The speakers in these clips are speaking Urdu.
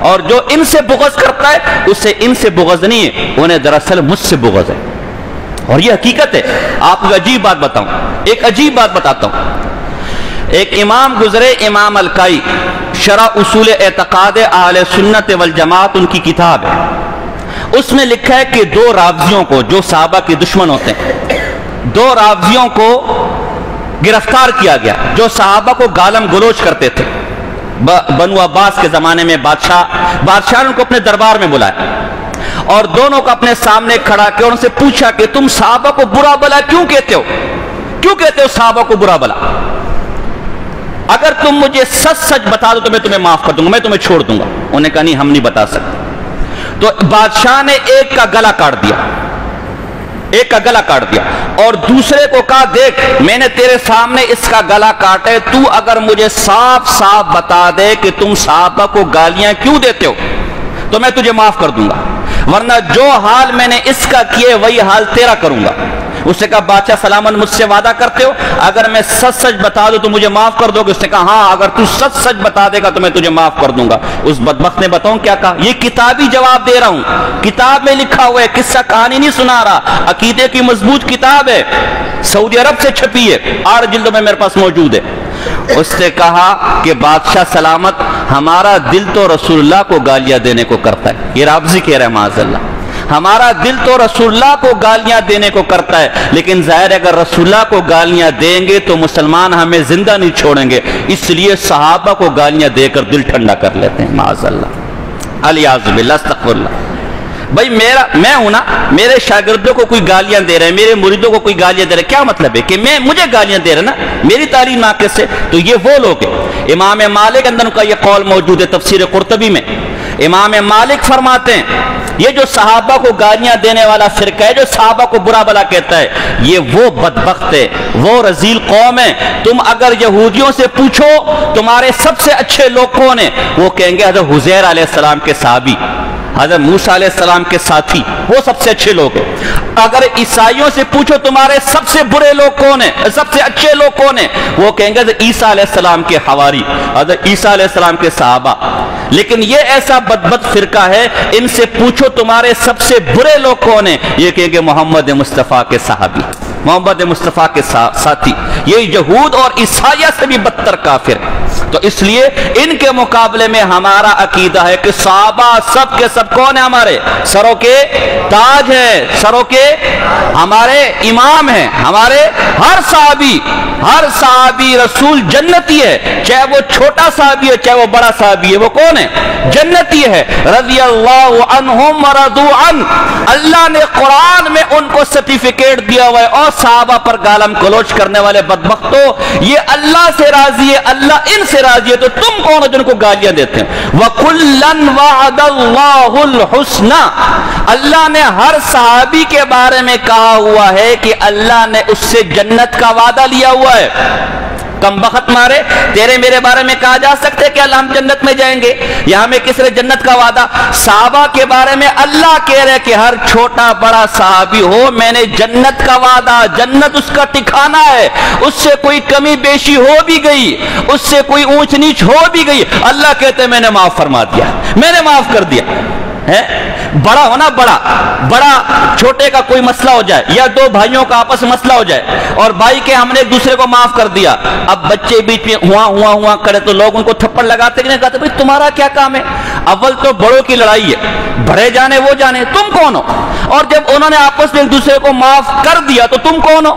اور جو ان سے بغض کرتا ہے اسے ان سے بغض نہیں ہے، انہیں دراصل مجھ سے بغض ہے، اور یہ حقیقت ہے۔ آپ کو عجیب بات بتاؤں، ایک عجیب بات بتاتا ہوں۔ ایک امام گزرے، امام الکائی، شرح اصول اعتقاد اہل سنت والجماعت ان کی کتاب ہے، اس میں لکھا ہے کہ دو رافضیوں کو جو صحابہ کے دشمن ہوتے ہیں، دو رافضیوں کو گرفتار کیا گیا جو صحابہ کو گالم گلوچ کرتے تھے۔ بنو عباس کے زمانے میں بادشاہ نے ان کو اپنے دربار میں بلایا اور دونوں کو اپنے سامنے کھڑا کیا اور ان سے پوچھا کہ تم صحابہ کو برا بلا کیوں کہتے ہو صحابہ کو برا بلا؟ اگر تم مجھے سچ بتا دو تو میں تمہیں معاف کر دوں گا، میں تمہیں چھوڑ دوں گا۔ انہوں نے کہا نہیں، ہم نہیں بتا سکتے۔ تو بادشاہ نے ایک کا گلا کاٹ دیا اور دوسرے کو کہا دیکھ میں نے تیرے سامنے اس کا گلا کاٹے، تو اگر مجھے صاف صاف بتا دے کہ تم صحابہ کو گالیاں کیوں دیتے ہو تو میں تجھے معاف کر دوں گا، ورنہ جو حال میں نے اس کا کیے وہی حال تیرا کروں گا۔ اس نے کہا بادشاہ سلامت مجھ سے وعدہ کرتے ہو اگر میں سچ بتا دوں تو مجھے معاف کر دو گے؟ اس نے کہا ہاں، اگر تو سچ بتا دے گا تو میں تجھے معاف کر دوں گا۔ اس بدبخت نے بتاؤں کیا کہا؟ یہ کتابی جواب دے رہا ہوں، کتاب میں لکھا ہوا ہے، قصہ کہانی نہیں سنا رہا، عقیدے کی مضبوط کتاب ہے، سعودی عرب سے چھپی ہے، 8 جلدوں میں میرے پاس موجود ہے۔ اس نے کہا کہ بادشاہ سلامت ہمارا دل تو رسول اللہ کو گالیاں دینے کو کرتا ہے، یہ رافضی کہہ رہا ہے معاذ اللہ، ہمارا دل تو رسول اللہ کو گالیاں دینے کو کرتا ہے، لیکن ظاہر ہے اگر رسول اللہ کو گالیاں دیں گے تو مسلمان ہمیں زندہ نہیں چھوڑیں گے، اس لیے صحابہ کو گالیاں دے کر دل ٹھنڈا کر لیتے ہیں معاذ اللہ، الیاذ باللہ، استغفر اللہ۔ بھائی میں ہوں نا، میرے شاگردوں کو کوئی گالیاں دے رہے ہیں، میرے مریدوں کو کوئی گالیاں دے رہے ہیں، کیا مطلب ہے کہ مجھے گالیاں دے رہے ہیں نا، میری تعلیم ناقص ہے؟ تو یہ وہ لوگ ہیں۔ امام مالک اندر کا یہ قول موجود ہے تفسیر قرطبی میں، امام مالک فرماتے ہیں یہ جو صحابہ کو گالیاں دینے والا فرقہ ہے، جو صحابہ کو برا بلا کہتا ہے، یہ وہ بدبخت ہے، وہ رذیل قوم ہے۔ تم اگر یہودیوں سے پوچھو تمہارے سب سے اچھے لوگ کون ہیں، وہ کہیں گے حضرت حزیر علیہ السلام کے صحابی، حضرت موسیٰ علیہ السلام کے ساتھی، وہ سب سے اچھے لوگ ہیں۔ اگر عیسائیوں سے پوچھو تمہارے سب سے برے لوگ کون ہیں، سب سے اچھے لوگ کون ہیں، وہ کہیں گے حضرت عیسیٰ علیہ السلام کے حواری، حضرت عیسیٰ علیہ السلام کے صحابہ۔ لیکن یہ ایسا بدبخت فرقہ ہے، ان سے پوچھو تمہارے سب سے برے لوگ کون ہیں، یہ کہیں گے محمد مصطفیٰ کے صحابی، محمد مصطفیٰ کے ساتھی۔ یہ یہود اور عیسائیہ سے بھی بدتر کافر ہے۔ تو اس لیے ان کے مقابلے میں ہمارا عقیدہ ہے کہ صحابہ سب کے سب کون ہیں، ہمارے سروں کے تاج ہیں، سروں کے ہمارے امام ہیں، ہمارے ہر صحابی رسول جنتی ہے، چاہے وہ چھوٹا صحابی ہے چاہے وہ بڑا صحابی ہے، وہ کون ہے؟ جنتی ہے۔ رضی اللہ عنہم ورضوا عنہ، اللہ نے قرآن میں ان کو سرٹیفکیٹ دیا ہوا ہے، اور صحابہ پر گالم گلوچ کرنے والے بدبختوں، یہ اللہ سے راضی ہے، اللہ ان سے راضی ہے، تو تم کون ہو جن کو گالیاں دیتے ہیں؟ وَكُلًّا وَعَدَ اللَّهُ الْحُسْنَى، اللہ نے ہر صحابی کے بارے میں کہا ہوا ہے کہ اللہ نے اس سے جنت کا وعدہ لیا ہوا ہے۔ کم بخت مارے، تیرے میرے بارے میں کہا جا سکتے کہ اللہ ہم جنت میں جائیں گے، یا ہمیں کس نے جنت کا وعدہ؟ صحابہ کے بارے میں اللہ کہہ رہے کہ ہر چھوٹا بڑا صحابی ہو میں نے جنت کا وعدہ، جنت اس کا ٹھکانہ ہے، اس سے کوئی کمی بیشی ہو بھی گئی، اس سے کوئی اونچ نیچ ہو بھی گئی، اللہ کہتے میں نے معاف فرما دیا، میں نے معاف کر دیا ہے۔ بڑا ہونا، بڑا چھوٹے کا کوئی مسئلہ ہو جائے، یا دو بھائیوں کا آپس میں مسئلہ ہو جائے اور بھائی کے ہم نے ایک دوسرے کو معاف کر دیا، اب بچے بیچ میں ہوا کرے تو لوگ ان کو تھپڑ لگاتے کہ نہیں، کہتے بھئی تمہارا کیا کام ہے؟ اول تو بڑوں کی لڑائی ہے، بڑے جانے وہ جانے، تم کون ہو؟ اور جب انہوں نے آپس میں ایک دوسرے کو معاف کر دیا تو تم کون ہو؟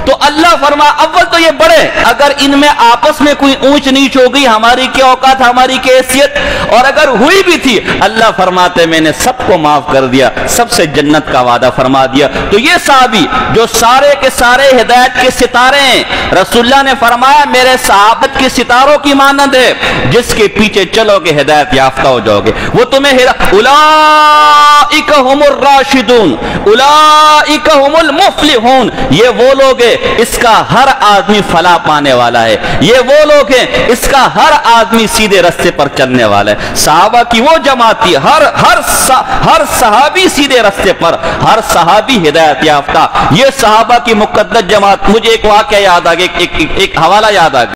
تو اللہ فرما اول تو یہ بڑے، اگر ان میں آپس میں کوئی اونچ نیچ ہو گئی، ہماری کیا اوقات، ہماری کیا حیثیت، اور اگر ہوئی بھی تھی اللہ فرماتے میں نے سب کو معاف کر دیا، سب سے جنت کا وعدہ فرما دیا۔ تو یہ صحابی جو سارے کے سارے ہدایت کے ستارے ہیں، رسول اللہ نے فرمایا میرے صحابت کے ستاروں کی مانند ہے، جس کے پیچھے چلو گے ہدایت یافتہ ہو جاؤ گے، وہ تمہیں اولئک هم الراشدون اولئک هم المفلحون، یہ وہ لوگ ہیں اس کا ہر آدمی فلاح پانے والا ہے، یہ وہ لوگ ہیں اس کا ہر آدمی سیدھے رستے پر چلنے والا ہے۔ صحابہ کی وہ جماعت تھی، ہر صحابی سیدھے رستے پر، ہر صحابی ہدایت یافتہ، یہ صحابہ کی مقدس جماعت۔ مجھے ایک واقعہ یاد آ گیا، ایک حوالہ یاد آ گیا۔